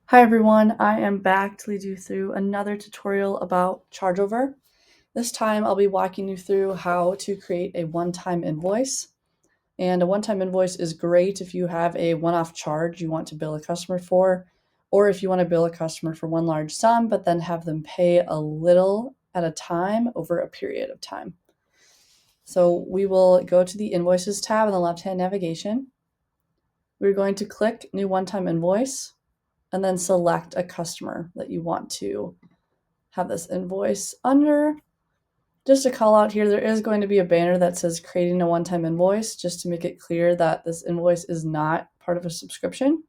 Hi everyone, I am back to lead you through another tutorial about ChargeOver. This time I'll be walking you through how to create a one-time invoice. And a one-time invoice is great if you have a one-off charge you want to bill a customer for, or if you want to bill a customer for one large sum, but then have them pay a little at a time over a period of time. So we will go to the Invoices tab in the left-hand navigation. We're going to click New One-Time Invoice, and then select a customer that you want to have this invoice under. Just to call out here, there is going to be a banner that says creating a one-time invoice, just to make it clear that this invoice is not part of a subscription.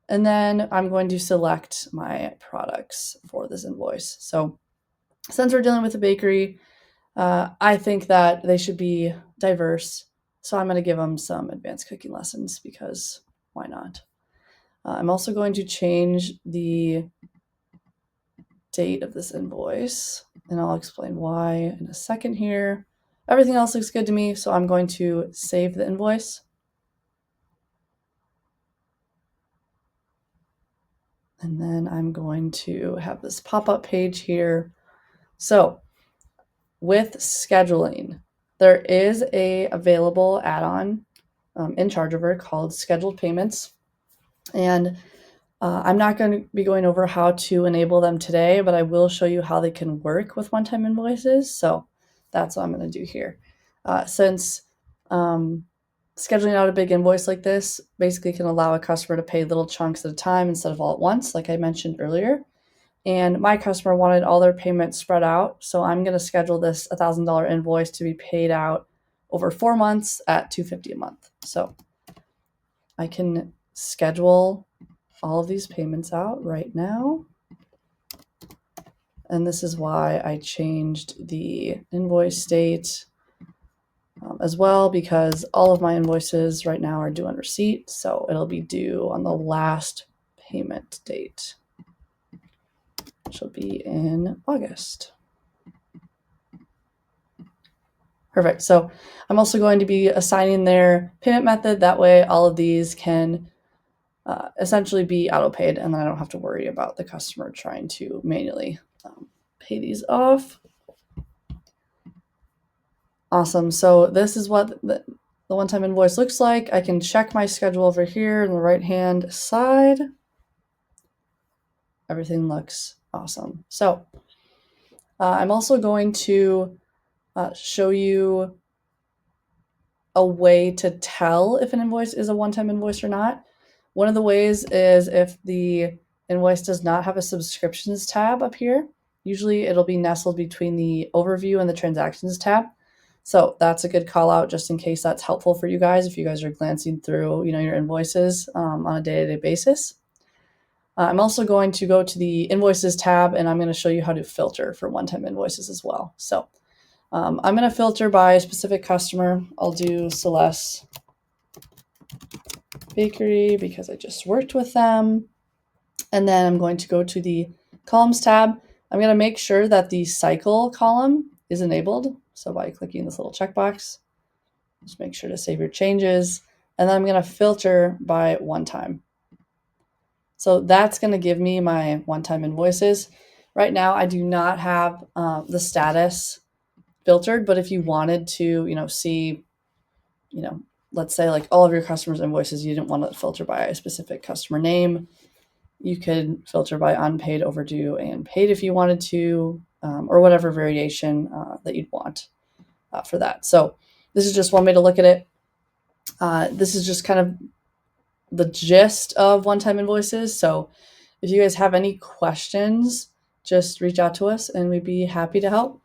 And then I'm going to select my products for this invoice. So since we're dealing with a bakery, I think that they should be diverse. So I'm going to give them some advanced cooking lessons because why not? I'm also going to change the date of this invoice, and I'll explain why in a second here. Everything else looks good to me, so I'm going to save the invoice. And then I'm going to have this pop-up page here. So with scheduling, there is a available add-on in ChargeOver called Scheduled Payments. And I'm not going to be going over how to enable them today, but I will show you how they can work with one-time invoices. So that's what I'm going to do here. Since scheduling out a big invoice like this basically can allow a customer to pay little chunks at a time instead of all at once, like I mentioned earlier. And my customer wanted all their payments spread out, so I'm going to schedule this $1,000 invoice to be paid out over 4 months at $250 a month. So I can schedule all of these payments out right now. And this is why I changed the invoice date as well, because all of my invoices right now are due on receipt. So it'll be due on the last payment date, which will be in August. Perfect. So I'm also going to be assigning their payment method. That way all of these can essentially be auto-paid, and then I don't have to worry about the customer trying to manually pay these off. Awesome. So this is what the one-time invoice looks like. I can check my schedule over here on the right-hand side. Everything looks awesome. So I'm also going to show you a way to tell if an invoice is a one-time invoice or not. One of the ways is if the invoice does not have a subscriptions tab up here. Usually it'll be nestled between the overview and the transactions tab. So that's a good call out just in case that's helpful for you guys if you guys are glancing through, your invoices on a day-to-day basis. I'm also going to go to the invoices tab, and I'm going to show you how to filter for one-time invoices as well. So I'm going to filter by a specific customer. I'll do Celeste Bakery because I just worked with them. And then I'm going to go to the columns tab. I'm going to make sure that the cycle column is enabled. So by clicking this little checkbox, just make sure to save your changes. And then I'm going to filter by one time. So that's going to give me my one-time invoices. Right now, I do not have the status filtered, but if you wanted to, see, let's say like all of your customers' invoices, you didn't want to filter by a specific customer name, you could filter by unpaid, overdue, and paid if you wanted to, or whatever variation that you'd want for that. So this is just one way to look at it. This is just kind of the gist of one-time invoices. So if you guys have any questions, just reach out to us and we'd be happy to help.